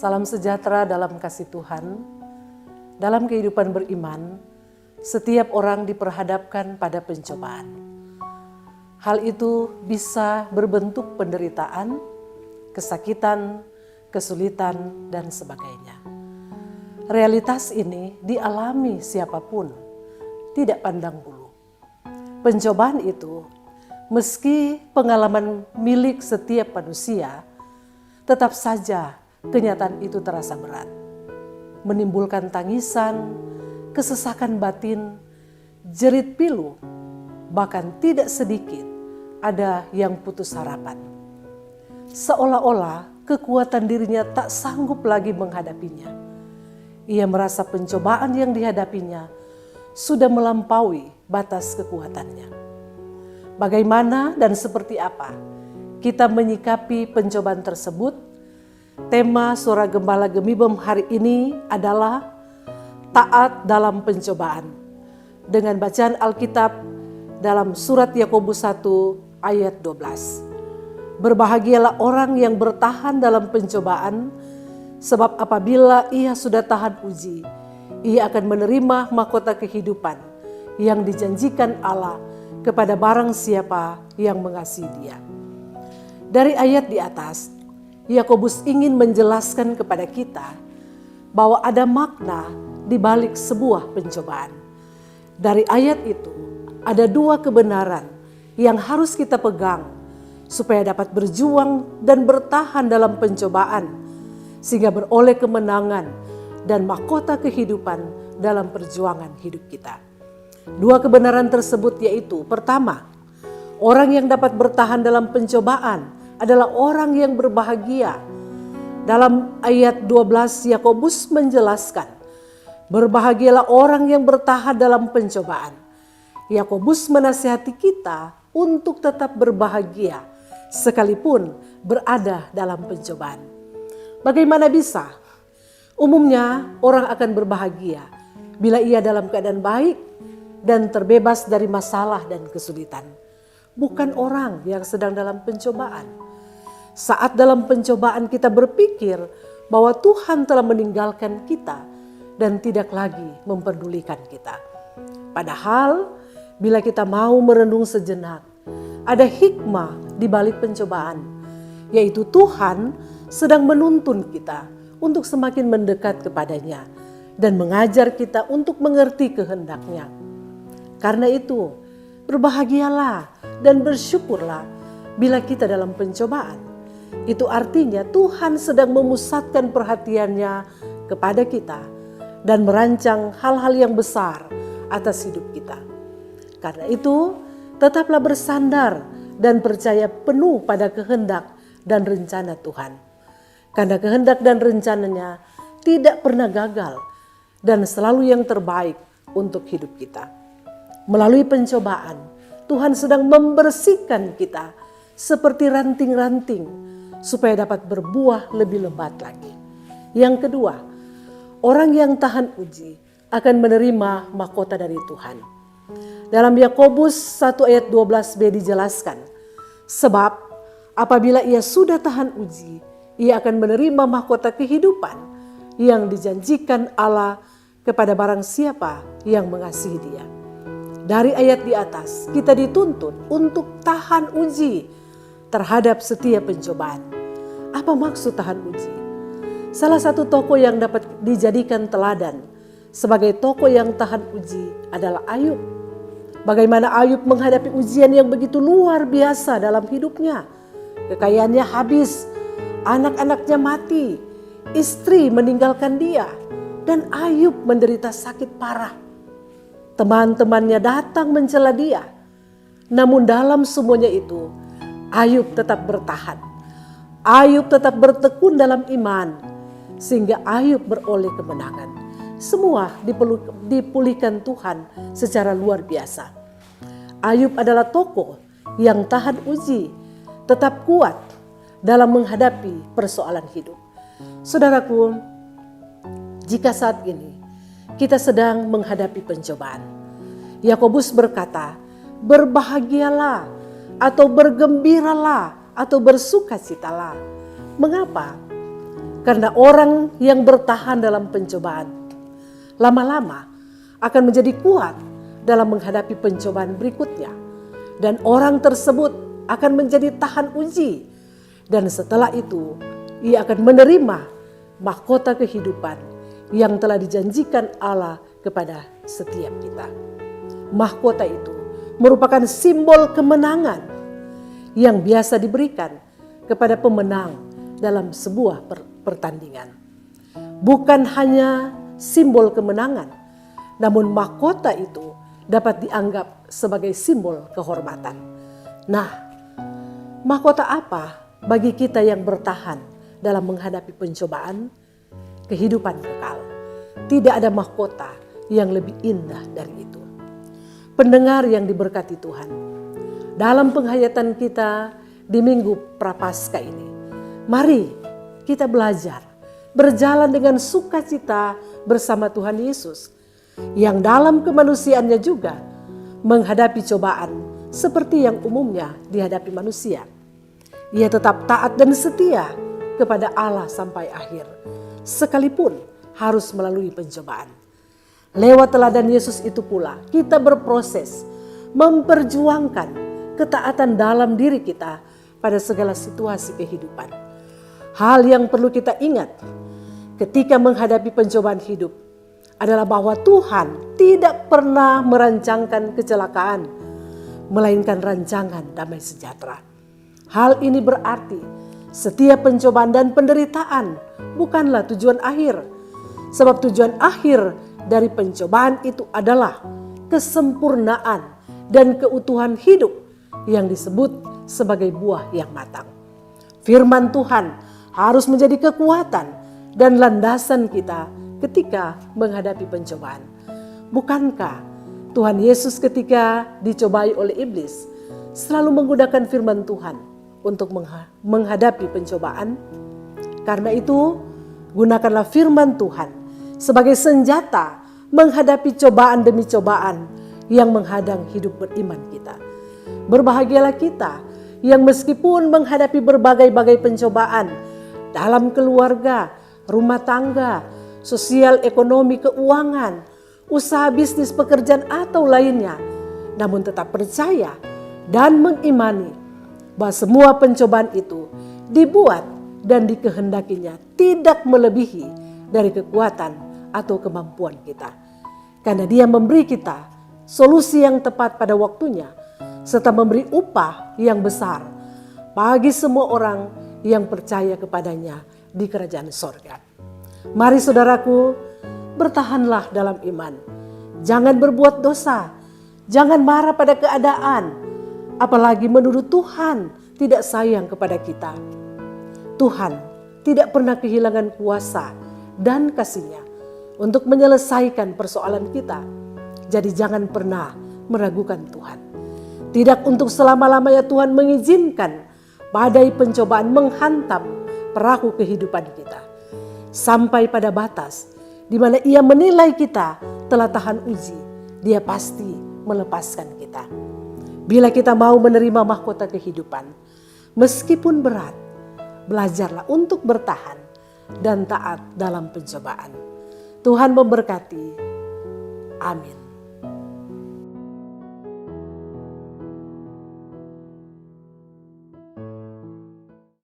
Salam sejahtera dalam kasih Tuhan. Dalam kehidupan beriman, setiap orang diperhadapkan pada pencobaan. Hal itu bisa berbentuk penderitaan, kesakitan, kesulitan, dan sebagainya. Realitas ini dialami siapapun, tidak pandang bulu. Pencobaan itu, meski pengalaman milik setiap manusia, tetap saja kenyataan itu terasa berat, menimbulkan tangisan, kesesakan batin, jerit pilu, bahkan tidak sedikit ada yang putus harapan. Seolah-olah kekuatan dirinya tak sanggup lagi menghadapinya. Ia merasa pencobaan yang dihadapinya sudah melampaui batas kekuatannya. Bagaimana dan seperti apa kita menyikapi pencobaan tersebut? Tema Suara Gembala Gemibem hari ini adalah taat dalam pencobaan. Dengan bacaan Alkitab dalam surat Yakobus 1 ayat 12. Berbahagialah orang yang bertahan dalam pencobaan, sebab apabila ia sudah tahan uji, ia akan menerima mahkota kehidupan yang dijanjikan Allah kepada barang siapa yang mengasihi Dia. Dari ayat di atas, Yakobus ingin menjelaskan kepada kita bahwa ada makna di balik sebuah pencobaan. Dari ayat itu ada dua kebenaran yang harus kita pegang supaya dapat berjuang dan bertahan dalam pencobaan sehingga beroleh kemenangan dan mahkota kehidupan dalam perjuangan hidup kita. Dua kebenaran tersebut yaitu, pertama, orang yang dapat bertahan dalam pencobaan adalah orang yang berbahagia. Dalam ayat 12 Yakobus menjelaskan, berbahagialah orang yang bertahan dalam pencobaan. Yakobus menasihati kita untuk tetap berbahagia sekalipun berada dalam pencobaan. Bagaimana bisa? Umumnya orang akan berbahagia bila ia dalam keadaan baik dan terbebas dari masalah dan kesulitan. Bukan orang yang sedang dalam pencobaan. Saat dalam pencobaan kita berpikir bahwa Tuhan telah meninggalkan kita dan tidak lagi mempedulikan kita. Padahal bila kita mau merenung sejenak, ada hikmah di balik pencobaan, yaitu Tuhan sedang menuntun kita untuk semakin mendekat kepadanya dan mengajar kita untuk mengerti kehendaknya. Karena itu, berbahagialah dan bersyukurlah bila kita dalam pencobaan. Itu artinya Tuhan sedang memusatkan perhatiannya kepada kita dan merancang hal-hal yang besar atas hidup kita. Karena itu, tetaplah bersandar dan percaya penuh pada kehendak dan rencana Tuhan. Karena kehendak dan rencananya tidak pernah gagal dan selalu yang terbaik untuk hidup kita. Melalui pencobaan, Tuhan sedang membersihkan kita seperti ranting-ranting supaya dapat berbuah lebih lebat lagi. Yang kedua, orang yang tahan uji akan menerima mahkota dari Tuhan. Dalam Yakobus 1 ayat 12b dijelaskan, sebab apabila ia sudah tahan uji, ia akan menerima mahkota kehidupan yang dijanjikan Allah kepada barang siapa yang mengasihi Dia. Dari ayat di atas, kita dituntut untuk tahan uji terhadap setiap pencobaan. Apa maksud tahan uji? Salah satu tokoh yang dapat dijadikan teladan sebagai tokoh yang tahan uji adalah Ayub. Bagaimana Ayub menghadapi ujian yang begitu luar biasa dalam hidupnya. Kekayaannya habis, anak-anaknya mati, istri meninggalkan dia, dan Ayub menderita sakit parah. Teman-temannya datang mencela dia. Namun dalam semuanya itu, Ayub tetap bertahan. Ayub tetap bertekun dalam iman, sehingga Ayub beroleh kemenangan. Semua dipulihkan Tuhan secara luar biasa. Ayub adalah tokoh yang tahan uji, tetap kuat dalam menghadapi persoalan hidup. Saudaraku, jika saat ini kita sedang menghadapi pencobaan, Yakobus berkata, berbahagialah atau bergembiralah atau bersukacitalah. Mengapa? Karena orang yang bertahan dalam pencobaan, lama-lama akan menjadi kuat dalam menghadapi pencobaan berikutnya. Dan orang tersebut akan menjadi tahan uji. Dan setelah itu, ia akan menerima mahkota kehidupan yang telah dijanjikan Allah kepada setiap kita. Mahkota itu merupakan simbol kemenangan yang biasa diberikan kepada pemenang dalam sebuah pertandingan. Bukan hanya simbol kemenangan, namun mahkota itu dapat dianggap sebagai simbol kehormatan. Nah, mahkota apa bagi kita yang bertahan dalam menghadapi pencobaan? Kehidupan kekal. Tidak ada mahkota yang lebih indah dari itu. Pendengar yang diberkati Tuhan, dalam penghayatan kita di Minggu Prapaskah ini, mari kita belajar berjalan dengan sukacita bersama Tuhan Yesus yang dalam kemanusiaannya juga menghadapi cobaan seperti yang umumnya dihadapi manusia. Ia tetap taat dan setia kepada Allah sampai akhir, sekalipun harus melalui pencobaan. Lewat teladan Yesus itu pula kita berproses memperjuangkan ketaatan dalam diri kita pada segala situasi kehidupan. Hal yang perlu kita ingat ketika menghadapi pencobaan hidup adalah bahwa Tuhan tidak pernah merancangkan kecelakaan, melainkan rancangan damai sejahtera. Hal ini berarti setiap pencobaan dan penderitaan bukanlah tujuan akhir. Sebab tujuan akhir dari pencobaan itu adalah kesempurnaan dan keutuhan hidup yang disebut sebagai buah yang matang. Firman Tuhan harus menjadi kekuatan dan landasan kita ketika menghadapi pencobaan. Bukankah Tuhan Yesus ketika dicobai oleh iblis selalu menggunakan firman Tuhan untuk menghadapi pencobaan? Karena itu, gunakanlah firman Tuhan sebagai senjata menghadapi cobaan demi cobaan yang menghadang hidup beriman kita. Berbahagialah kita yang meskipun menghadapi berbagai-bagai pencobaan dalam keluarga, rumah tangga, sosial, ekonomi, keuangan, usaha bisnis, pekerjaan atau lainnya, namun tetap percaya dan mengimani bahwa semua pencobaan itu dibuat dan dikehendakinya tidak melebihi dari kekuatan atau kemampuan kita. Karena Dia memberi kita solusi yang tepat pada waktunya, serta memberi upah yang besar bagi semua orang yang percaya kepadanya di kerajaan sorga. Mari saudaraku, bertahanlah dalam iman. Jangan berbuat dosa, jangan marah pada keadaan, apalagi menuduh Tuhan tidak sayang kepada kita. Tuhan tidak pernah kehilangan kuasa dan kasih-Nya untuk menyelesaikan persoalan kita. Jadi jangan pernah meragukan Tuhan. Tidak untuk selama-lamanya Tuhan mengizinkan badai pencobaan menghantam perahu kehidupan kita. Sampai pada batas di mana Ia menilai kita telah tahan uji, Dia pasti melepaskan kita. Bila kita mau menerima mahkota kehidupan, meskipun berat, belajarlah untuk bertahan dan taat dalam pencobaan. Tuhan memberkati. Amin.